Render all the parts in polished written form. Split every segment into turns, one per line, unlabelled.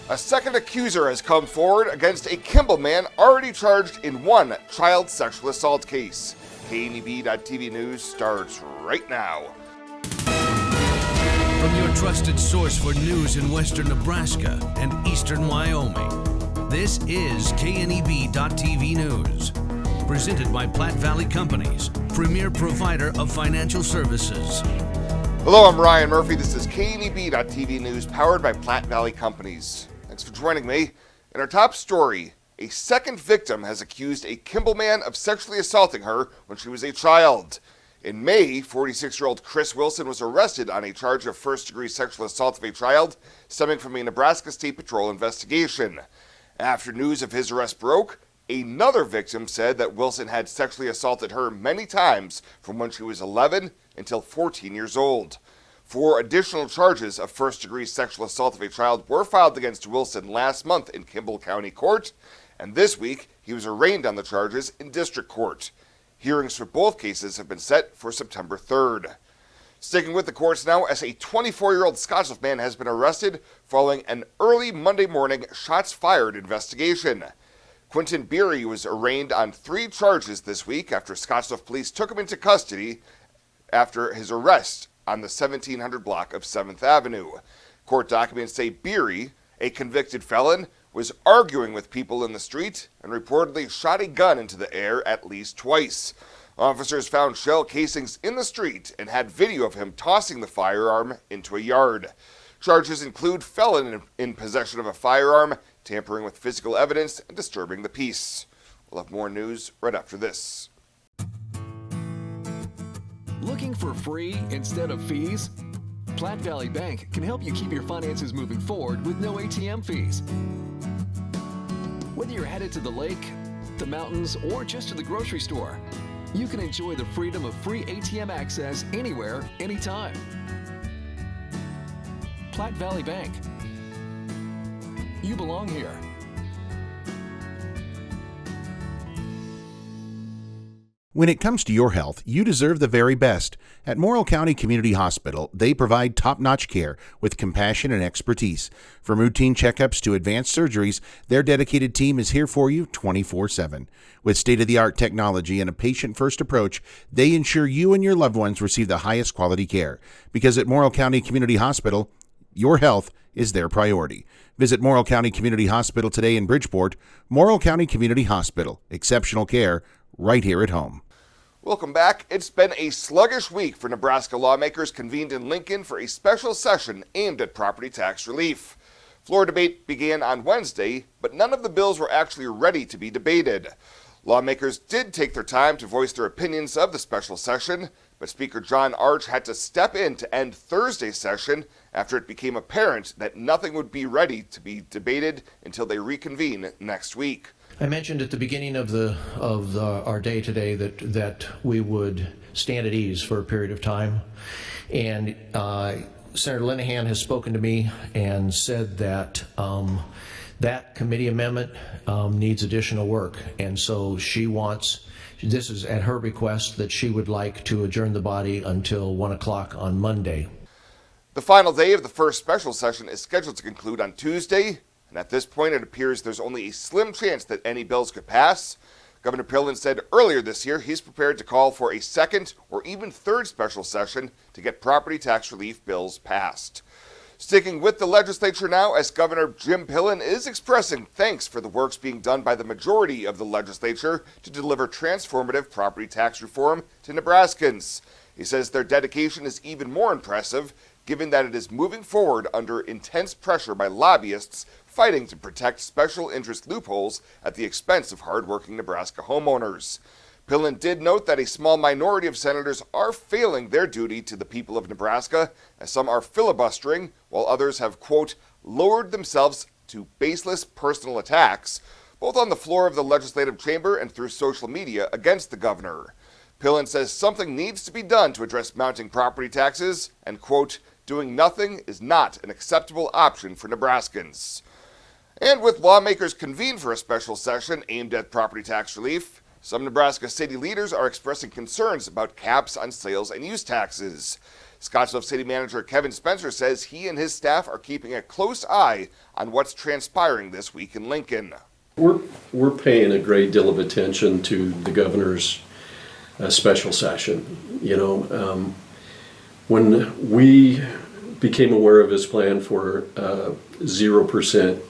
A second accuser has come forward against a Kimball man already charged in one child sexual assault case. KNEB.TV News starts right now.
From your trusted source for news in western Nebraska and eastern Wyoming, this is KNEB.TV News. Presented by Platte Valley Companies, premier provider of financial services.
Hello, I'm Ryan Murphy. This is KNEB.TV News, powered by Platte Valley Companies. Thanks for joining me. In our top story, a second victim has accused a Kimball man of sexually assaulting her when she was a child. In May, 46-year-old Chris Wilson was arrested on a charge of first-degree sexual assault of a child stemming from a Nebraska State Patrol investigation. After news of his arrest broke, another victim said that Wilson had sexually assaulted her many times from when she was 11 until 14 years old. 4 additional charges of first-degree sexual assault of a child were filed against Wilson last month in Kimball County Court, and this week he was arraigned on the charges in District Court. Hearings for both cases have been set for September 3rd. Sticking with the courts now, as a 24-year-old Scottsbluff man has been arrested following an early Monday morning shots-fired investigation. Quentin Beery was arraigned on 3 charges this week after Scottsbluff police took him into custody after his arrest on the 1700 block of 7th Avenue. Court documents say Beery, a convicted felon, was arguing with people in the street and reportedly shot a gun into the air at least twice. Officers found shell casings in the street and had video of him tossing the firearm into a yard. Charges include felon in possession of a firearm, tampering with physical evidence, and disturbing the peace. We'll have more news right after this.
Looking for free instead of fees? Platte Valley Bank can help you keep your finances moving forward with no ATM fees. Whether you're headed to the lake, the mountains, or just to the grocery store, you can enjoy the freedom of free ATM access anywhere, anytime. Platte Valley Bank. You belong here.
When it comes to your health, you deserve the very best. At Morrill County Community Hospital, they provide top-notch care with compassion and expertise. From routine checkups to advanced surgeries, their dedicated team is here for you 24/7. With state-of-the-art technology and a patient-first approach, they ensure you and your loved ones receive the highest quality care. Because at Morrill County Community Hospital, your health is their priority. Visit Morrill County Community Hospital today in Bridgeport. Morrill County Community Hospital. Exceptional care right here at home.
Welcome back. It's been a sluggish week for Nebraska lawmakers convened in Lincoln for a special session aimed at property tax relief. Floor debate began on Wednesday, but none of the bills were actually ready to be debated. Lawmakers did take their time to voice their opinions of the special session, but Speaker John Arch had to step in to end Thursday's session after it became apparent that nothing would be ready to be debated until they reconvene next week.
I mentioned at the beginning of our day today that we would stand at ease for a period of time, and Senator Linehan has spoken to me and said that that committee amendment needs additional work, and so this is at her request, that she would like to adjourn the body until 1 o'clock on Monday.
The final day of the first special session is scheduled to conclude on Tuesday. And at this point, it appears there's only a slim chance that any bills could pass. Governor Pillen said earlier this year he's prepared to call for a second or even third special session to get property tax relief bills passed. Sticking with the legislature now, as Governor Jim Pillen is expressing thanks for the works being done by the majority of the legislature to deliver transformative property tax reform to Nebraskans. He says their dedication is even more impressive, given that it is moving forward under intense pressure by lobbyists fighting to protect special interest loopholes at the expense of hardworking Nebraska homeowners. Pillen did note that a small minority of senators are failing their duty to the people of Nebraska, as some are filibustering, while others have, quote, lowered themselves to baseless personal attacks, both on the floor of the legislative chamber and through social media against the governor. Pillen says something needs to be done to address mounting property taxes, and, quote, doing nothing is not an acceptable option for Nebraskans. And with lawmakers convened for a special session aimed at property tax relief, some Nebraska city leaders are expressing concerns about caps on sales and use taxes. Scottsbluff City Manager Kevin Spencer says he and his staff are keeping a close eye on what's transpiring this week in Lincoln.
We're paying a great deal of attention to the governor's special session. When we became aware of his plan for 0%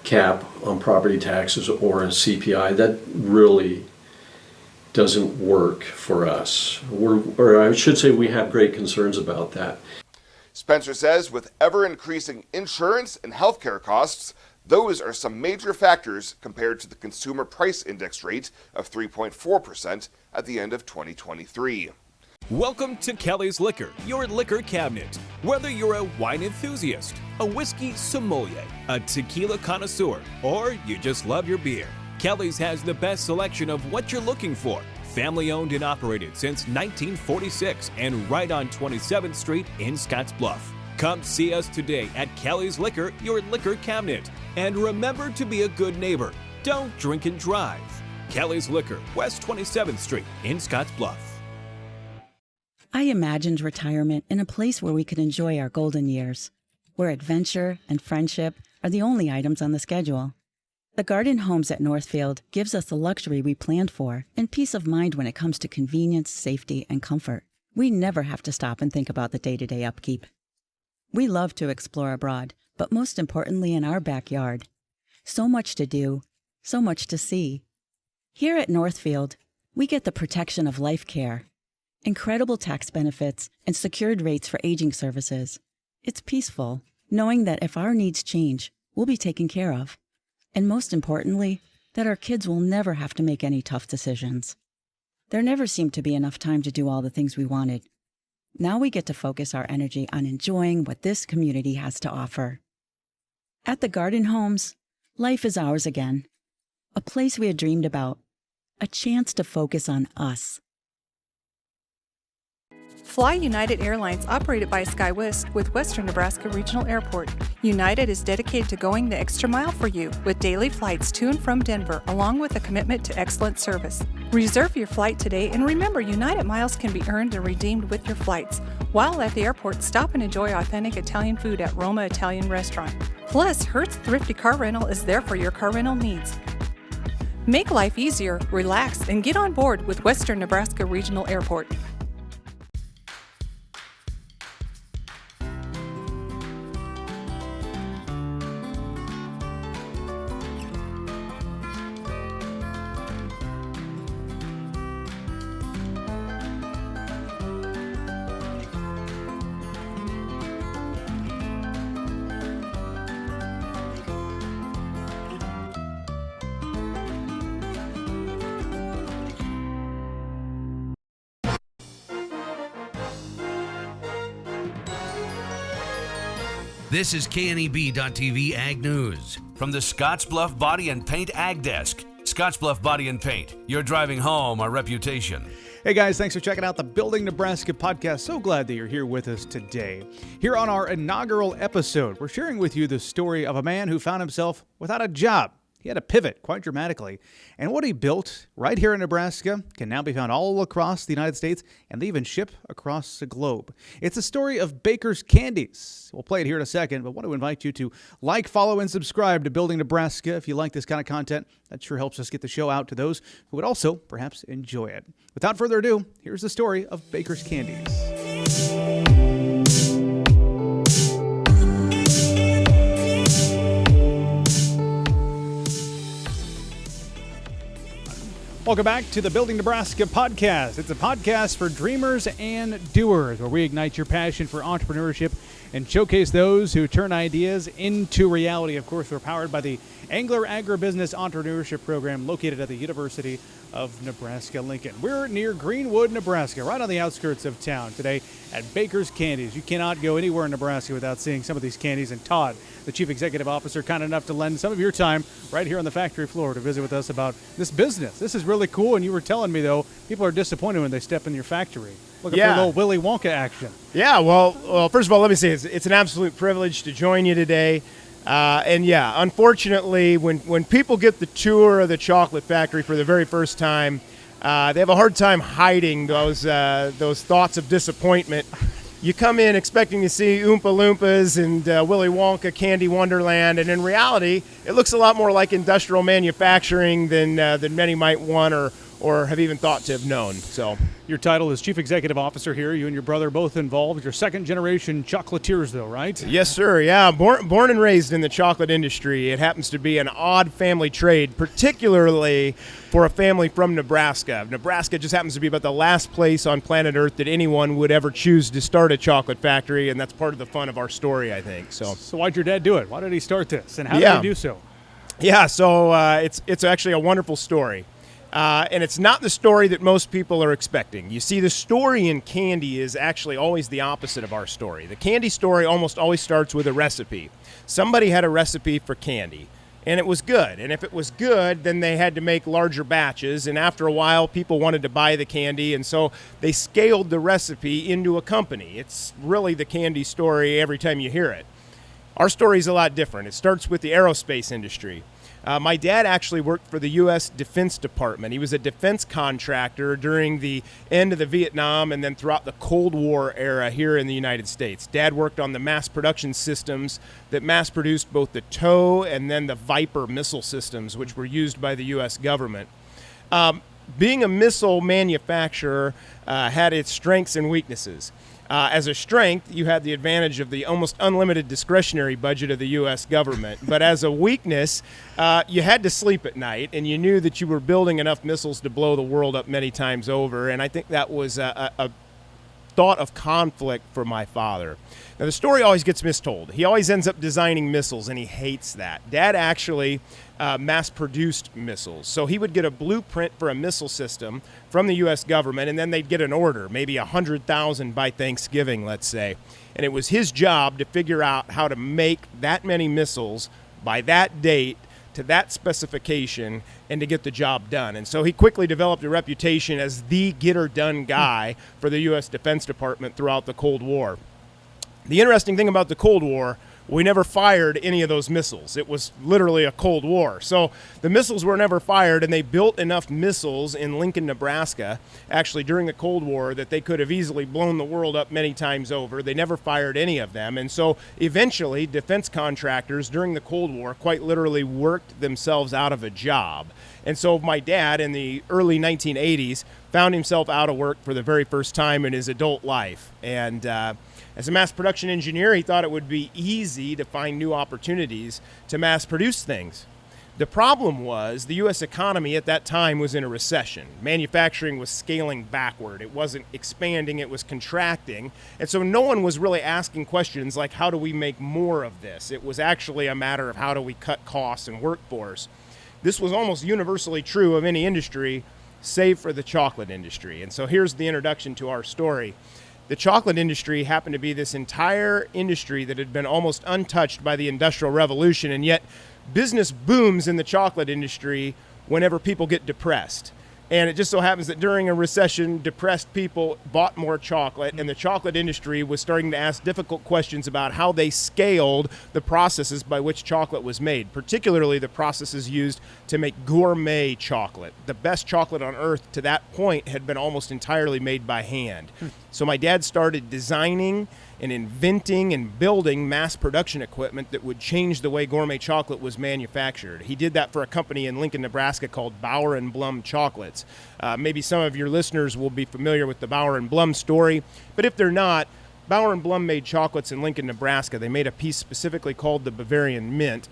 cap on property taxes or a CPI, that really doesn't work for us. Or I should say we have great concerns about that.
Spencer says with ever-increasing insurance and healthcare costs, those are some major factors compared to the Consumer Price Index rate of 3.4% at the end of 2023.
Welcome to Kelly's Liquor, your liquor cabinet. Whether you're a wine enthusiast, a whiskey sommelier, a tequila connoisseur, or you just love your beer, Kelly's has the best selection of what you're looking for. Family owned and operated since 1946 and right on 27th Street in Scottsbluff. Come see us today at Kelly's Liquor, your liquor cabinet. And remember to be a good neighbor. Don't drink and drive. Kelly's Liquor, West 27th Street in Scottsbluff.
I imagined retirement in a place where we could enjoy our golden years, where adventure and friendship are the only items on the schedule. The Garden Homes at Northfield gives us the luxury we planned for and peace of mind when it comes to convenience, safety, and comfort. We never have to stop and think about the day-to-day upkeep. We love to explore abroad, but most importantly in our backyard. So much to do, so much to see. Here at Northfield, we get the protection of life care, incredible tax benefits, and secured rates for aging services. It's peaceful, knowing that if our needs change, we'll be taken care of. And most importantly, that our kids will never have to make any tough decisions. There never seemed to be enough time to do all the things we wanted. Now we get to focus our energy on enjoying what this community has to offer. At the Garden Homes, life is ours again. A place we had dreamed about. A chance to focus on us.
Fly United Airlines, operated by SkyWest with Western Nebraska Regional Airport. United is dedicated to going the extra mile for you with daily flights to and from Denver, along with a commitment to excellent service. Reserve your flight today, and remember, United miles can be earned and redeemed with your flights. While at the airport, stop and enjoy authentic Italian food at Roma Italian Restaurant. Plus, Hertz Thrifty Car Rental is there for your car rental needs. Make life easier, relax, and get on board with Western Nebraska Regional Airport.
This is KNEB.TV Ag News from the Scottsbluff Body and Paint Ag Desk. Scottsbluff Body and Paint, you're driving home our reputation.
Hey guys, thanks for checking out the Building Nebraska podcast. So glad that you're here with us today. Here on our inaugural episode, we're sharing with you the story of a man who found himself without a job. He had to pivot quite dramatically. And what he built right here in Nebraska can now be found all across the United States, and they even ship across the globe. It's a story of Baker's Candies. We'll play it here in a second, but want to invite you to like, follow, and subscribe to Building Nebraska if you like this kind of content. That sure helps us get the show out to those who would also perhaps enjoy it. Without further ado, here's the story of Baker's Candies. Welcome back to the Building Nebraska podcast. It's a podcast for dreamers and doers, where we ignite your passion for entrepreneurship and showcase those who turn ideas into reality. Of course, we're powered by the Angler Agribusiness Entrepreneurship Program located at the University of Nebraska-Lincoln. We're near Greenwood, Nebraska, right on the outskirts of town today at Baker's Candies. You cannot go anywhere in Nebraska without seeing some of these candies. And Todd, the Chief Executive Officer, kind enough to lend some of your time right here on the factory floor to visit with us about this business. This is really cool, and you were telling me, though, people are disappointed when they step in your factory. Looking for a little Willy Wonka action.
Yeah, well, first of all, let me say it's an absolute privilege to join you today. Unfortunately, when people get the tour of the chocolate factory for the very first time, they have a hard time hiding those thoughts of disappointment you come in expecting to see Oompa Loompas and Willy Wonka Candy Wonderland, and in reality, it looks a lot more like industrial manufacturing than many might want or have even thought to have known. So,
Your title is Chief Executive Officer here. You and your brother both involved. You're second-generation chocolatiers, though, right?
yes, sir. Yeah, born and raised in the chocolate industry. It happens to be an odd family trade, particularly for a family from Nebraska. Nebraska just happens to be about the last place on planet Earth that anyone would ever choose to start a chocolate factory, and that's part of the fun of our story, I think. So
why'd your dad do it? Why did he start this, and how did he do so?
Yeah, so it's actually a wonderful story. And it's not the story that most people are expecting. You see, the story in candy is actually always the opposite of our story. The candy story almost always starts with a recipe. Somebody had a recipe for candy, and it was good. And if it was good, then they had to make larger batches. And after a while, people wanted to buy the candy, and so they scaled the recipe into a company. It's really the candy story every time you hear it. Our story is a lot different. It starts with the aerospace industry. My dad actually worked for the U.S. Defense Department. He was a defense contractor during the end of the Vietnam and then throughout the Cold War era here in the United States. Dad worked on the mass production systems that mass produced both the TOW and then the Viper missile systems, which were used by the U.S. government. Being a missile manufacturer had its strengths and weaknesses. As a strength, you had the advantage of the almost unlimited discretionary budget of the U.S. government. But as a weakness, you had to sleep at night, and you knew that you were building enough missiles to blow the world up many times over. And I think that was a thought of conflict for my father. Now, the story always gets mistold. He always ends up designing missiles, and he hates that. Dad actually mass-produced missiles. So he would get a blueprint for a missile system from the U.S. government, and then they'd get an order, maybe 100,000 by Thanksgiving, let's say. And it was his job to figure out how to make that many missiles by that date to that specification and to get the job done. And so he quickly developed a reputation as the get-her-done guy for the U.S. Defense Department throughout the Cold War. The interesting thing about the Cold War, we never fired any of those missiles. It was literally a Cold War. So the missiles were never fired, and they built enough missiles in Lincoln, Nebraska, actually during the Cold War, that they could have easily blown the world up many times over. They never fired any of them. And so eventually, defense contractors during the Cold War quite literally worked themselves out of a job. And so my dad, in the early 1980s, found himself out of work for the very first time in his adult life. And as a mass production engineer, he thought it would be easy to find new opportunities to mass produce things. The problem was the U.S. economy at that time was in a recession. Manufacturing was scaling backward. It wasn't expanding, it was contracting. And so no one was really asking questions like, how do we make more of this? It was actually a matter of how do we cut costs and workforce. This was almost universally true of any industry, save for the chocolate industry. And so here's the introduction to our story. The chocolate industry happened to be this entire industry that had been almost untouched by the Industrial Revolution, and yet business booms in the chocolate industry whenever people get depressed. And it just so happens that during a recession, depressed people bought more chocolate, and the chocolate industry was starting to ask difficult questions about how they scaled the processes by which chocolate was made, particularly the processes used to make gourmet chocolate. The best chocolate on earth to that point had been almost entirely made by hand. So my dad started designing and inventing and building mass production equipment that would change the way gourmet chocolate was manufactured. He did that for a company in Lincoln, Nebraska called Bauer & Blum Chocolates. Maybe some of your listeners will be familiar with the Bauer & Blum story, but if they're not, Bauer & Blum made chocolates in Lincoln, Nebraska. They made a piece specifically called the Bavarian Mint.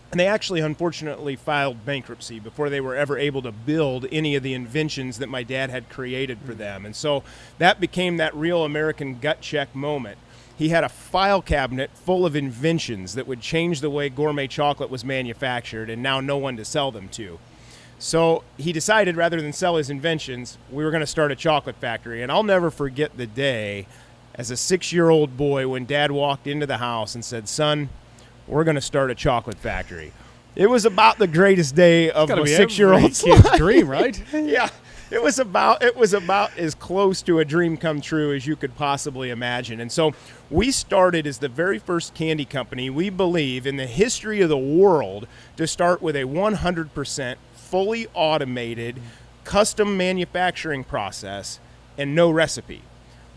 And they actually, unfortunately, filed bankruptcy before they were ever able to build any of the inventions that my dad had created for them. And so that became that real American gut check moment. He had a file cabinet full of inventions that would change the way gourmet chocolate was manufactured, and now no one to sell them to. So he decided, rather than sell his inventions, we were going to start a chocolate factory. And I'll never forget the day as a 6-year-old boy when Dad walked into the house and said, "Son, we're going to start a chocolate factory." It was about the greatest day of a 6-year-old's
kid's dream, right?
Yeah, it was about as close to a dream come true as you could possibly imagine. And so we started as the very first candy company, we believe, in the history of the world to start with a 100% fully automated custom manufacturing process and no recipe.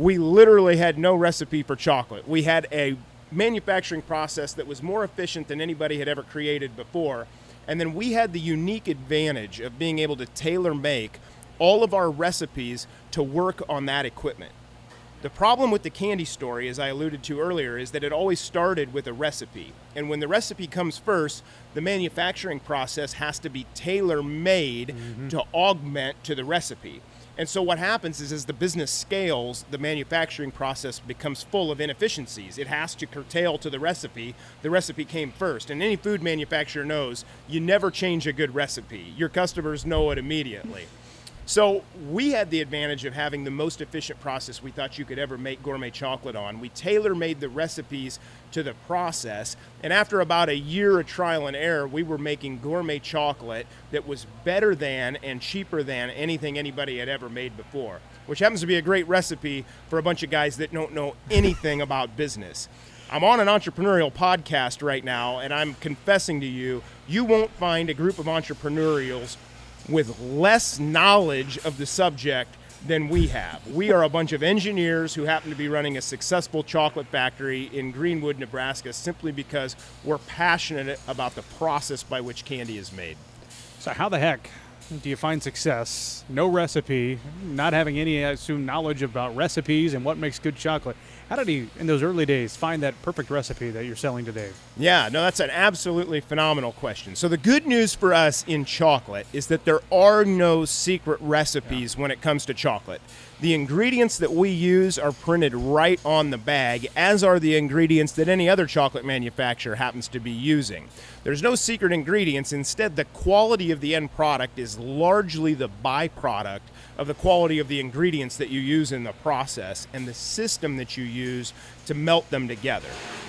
we literally had no recipe for chocolate. We had a manufacturing process that was more efficient than anybody had ever created before. And then we had the unique advantage of being able to tailor make all of our recipes to work on that equipment. The problem with the candy story, as I alluded to earlier, is that it always started with a recipe. And when the recipe comes first, the manufacturing process has to be tailor-made to augment to the recipe. And so what happens is as the business scales, the manufacturing process becomes full of inefficiencies. It has to curtail to the recipe. The recipe came first. And any food manufacturer knows you never change a good recipe. Your customers know it immediately. So we had the advantage of having the most efficient process we thought you could ever make gourmet chocolate on. We tailor-made the recipes to the process, and after about a year of trial and error, we were making gourmet chocolate that was better than and cheaper than anything anybody had ever made before, which happens to be a great recipe for a bunch of guys that don't know anything about business. I'm on an entrepreneurial podcast right now, and I'm confessing to you, you won't find a group of entrepreneurials with less knowledge of the subject than we have. We are a bunch of engineers who happen to be running a successful chocolate factory in Greenwood, Nebraska, simply because we're passionate about the process by which candy is made.
So how the heck do you find success? No recipe, not having any, I assume, knowledge about recipes and what makes good chocolate. How did you, in those early days, find that perfect recipe that you're selling today?
Yeah, no, that's an absolutely phenomenal question. So the good news for us in chocolate is that there are no secret recipes when it comes to chocolate. The ingredients that we use are printed right on the bag, as are the ingredients that any other chocolate manufacturer happens to be using. There's no secret ingredients. Instead, the quality of the end product is largely the byproduct of the quality of the ingredients that you use in the process and the system that you use to melt them together.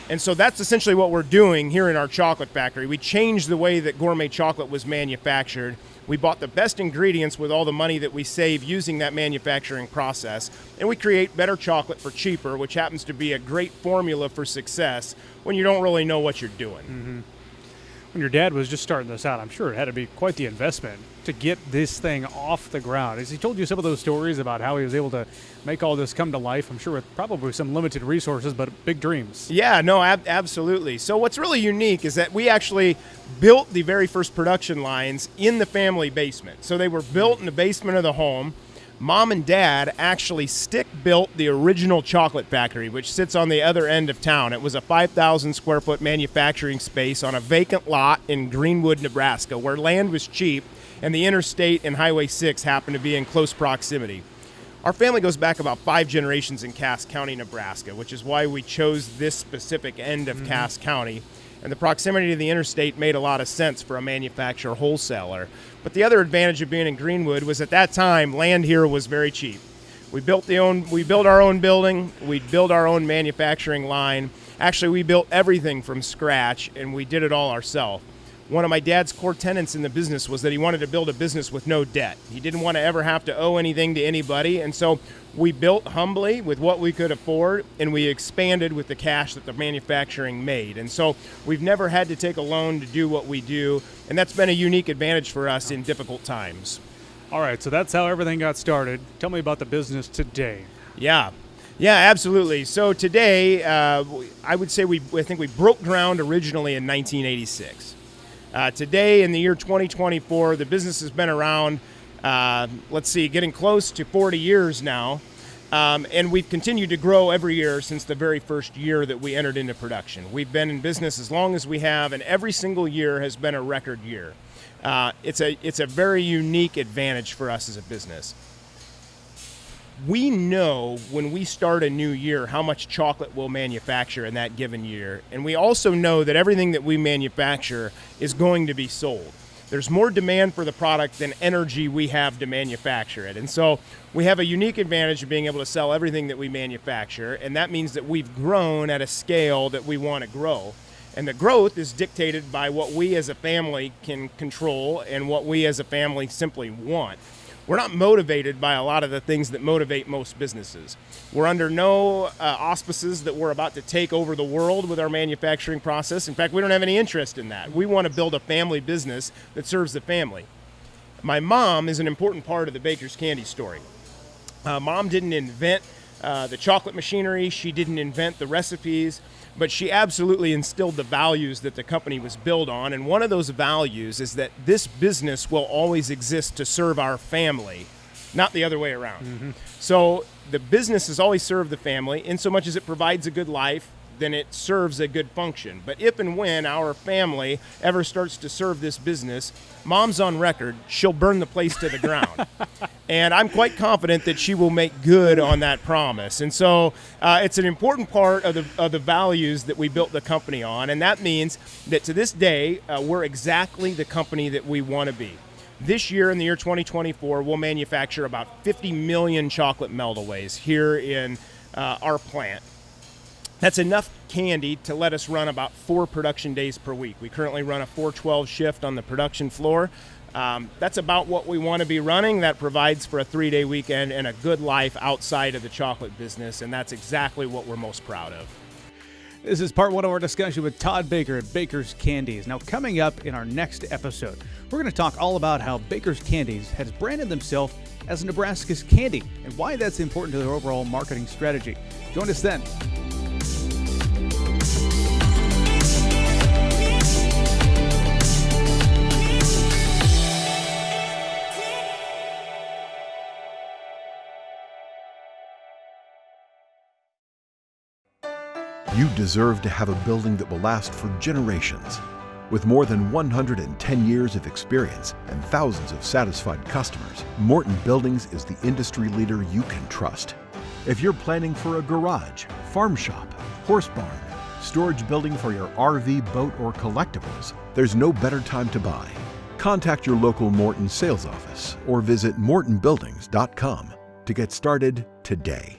And so that's essentially what we're doing here in our chocolate factory. We changed the way that gourmet chocolate was manufactured. We bought the best ingredients with all the money that we save using that manufacturing process, and we create better chocolate for cheaper, which happens to be a great formula for success when you don't really know what you're doing.
Mm-hmm. When your dad was just starting this out, I'm sure it had to be quite the investment to get this thing off the ground. Has he told you some of those stories about how he was able to make all this come to life? I'm sure with probably some limited resources, but big dreams.
Yeah, no, absolutely. So what's really unique is that we actually built the very first production lines in the family basement. So they were built in the basement of the home. Mom and Dad actually stick-built the original chocolate factory, which sits on the other end of town. It was a 5,000 square foot manufacturing space on a vacant lot in Greenwood, Nebraska, where land was cheap and the interstate and Highway 6 happened to be in close proximity. Our family goes back about 5 generations in Cass County, Nebraska, which is why we chose this specific end of Cass County. And the proximity to the interstate made a lot of sense for a manufacturer wholesaler. But the other advantage of being in Greenwood was at that time, land here was very cheap. We built our own building, we built our own manufacturing line. Actually, we built everything from scratch, and we did it all ourselves. One of my dad's core tenets in the business was that he wanted to build a business with no debt. He didn't want to ever have to owe anything to anybody, and so we built humbly with what we could afford, and we expanded with the cash that the manufacturing made. And so we've never had to take a loan to do what we do, and that's been a unique advantage for us in difficult times.
All right, so that's how everything got started. Tell me about the business today.
Yeah, absolutely. So today, I would say I think we broke ground originally in 1986. Today, in the year 2024, the business has been around, getting close to 40 years now, and we've continued to grow every year since the very first year that we entered into production. We've been in business as long as we have, and every single year has been a record year. It's a very unique advantage for us as a business. We know when we start a new year how much chocolate we'll manufacture in that given year, and we also know that everything that we manufacture is going to be sold. There's more demand for the product than energy we have to manufacture it, and so we have a unique advantage of being able to sell everything that we manufacture, and that means that we've grown at a scale that we want to grow. And the growth is dictated by what we as a family can control and what we as a family simply want. We're not motivated by a lot of the things that motivate most businesses. We're under no auspices that we're about to take over the world with our manufacturing process. In fact, we don't have any interest in that. We want to build a family business that serves the family. My mom is an important part of the Baker's Candy story. Mom didn't invent the chocolate machinery. She didn't invent the recipes, but she absolutely instilled the values that the company was built on. And one of those values is that this business will always exist to serve our family, not the other way around. Mm-hmm. So the business has always served the family in so much as it provides a good life, then it serves a good function. But if and when our family ever starts to serve this business, Mom's on record, she'll burn the place to the ground. And I'm quite confident that she will make good on that promise. And so it's an important part of the values that we built the company on. And that means that to this day, we're exactly the company that we want to be. This year, in the year 2024, we'll manufacture about 50 million chocolate melt-aways here in our plant. That's enough candy to let us run about 4 production days per week. We currently run a 4/12 shift on the production floor. That's about what we want to be running. That provides for a 3-day weekend and a good life outside of the chocolate business, and that's exactly what we're most proud of.
This is part 1 of our discussion with Todd Baker at Baker's Candies. Now, coming up in our next episode, we're going to talk all about how Baker's Candies has branded themselves as Nebraska's candy and why that's important to their overall marketing strategy. Join us then.
You deserve to have a building that will last for generations. With more than 110 years of experience and thousands of satisfied customers, Morton Buildings is the industry leader you can trust. If you're planning for a garage, farm shop, horse barn, storage building for your RV, boat, or collectibles, there's no better time to buy. Contact your local Morton sales office or visit mortonbuildings.com to get started today.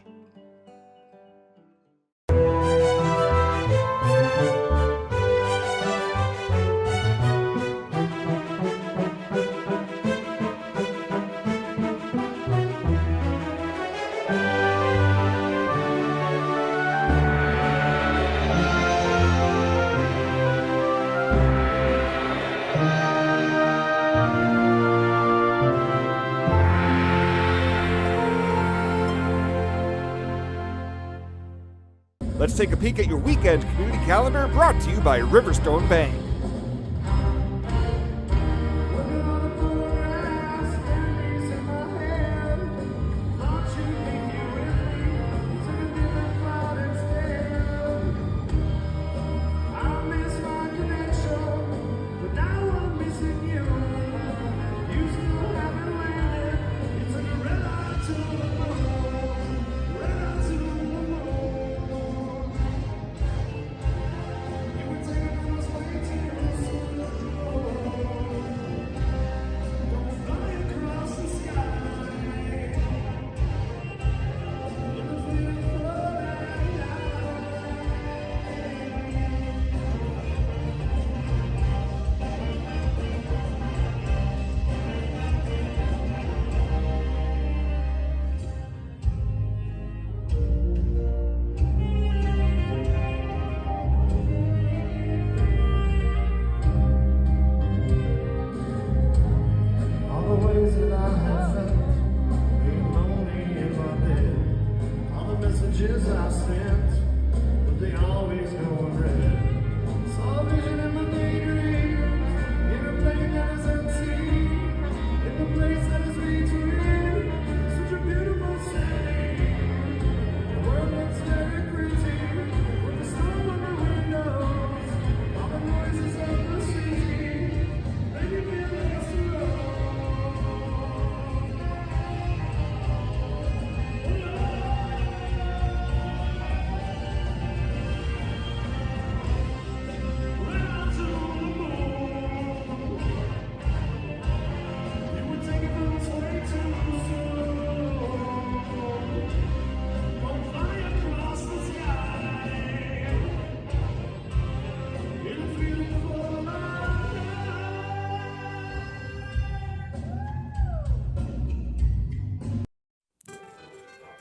Let's take a peek at your weekend community calendar, brought to you by Riverstone Bank.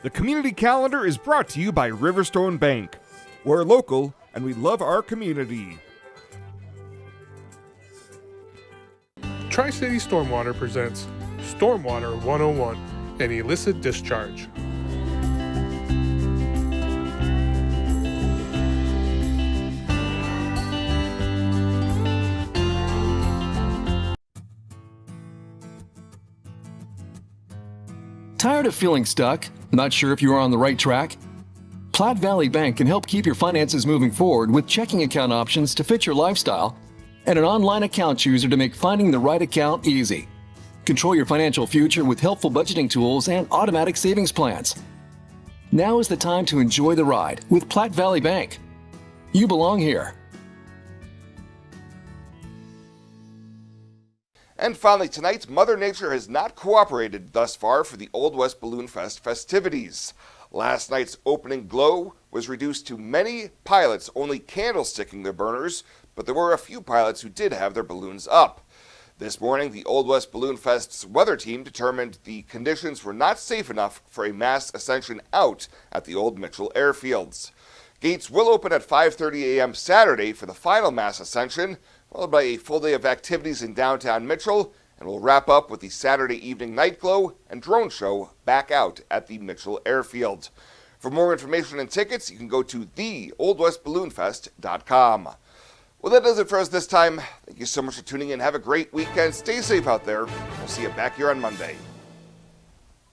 The community calendar is brought to you by Riverstone Bank. We're local and we love our community.
Tri-City Stormwater presents Stormwater 101, an illicit discharge.
Tired of feeling stuck? Not sure if you are on the right track? Platte Valley Bank can help keep your finances moving forward with checking account options to fit your lifestyle and an online account chooser to make finding the right account easy. Control your financial future with helpful budgeting tools and automatic savings plans. Now is the time to enjoy the ride with Platte Valley Bank. You belong here.
And finally tonight, Mother Nature has not cooperated thus far for the Old West Balloon Fest festivities. Last night's opening glow was reduced to many pilots only candlesticking their burners, but there were a few pilots who did have their balloons up. This morning, the Old West Balloon Fest's weather team determined the conditions were not safe enough for a mass ascension out at the Old Mitchell airfields. Gates will open at 5:30 a.m. Saturday for the final mass ascension, followed by a full day of activities in downtown Mitchell, and will wrap up with the Saturday evening night glow and drone show back out at the Mitchell airfield. For more information and tickets, you can go to theoldwestballoonfest.com. Well, that does it for us this time. Thank you so much for tuning in. Have a great weekend. Stay safe out there. We'll see you back here on Monday.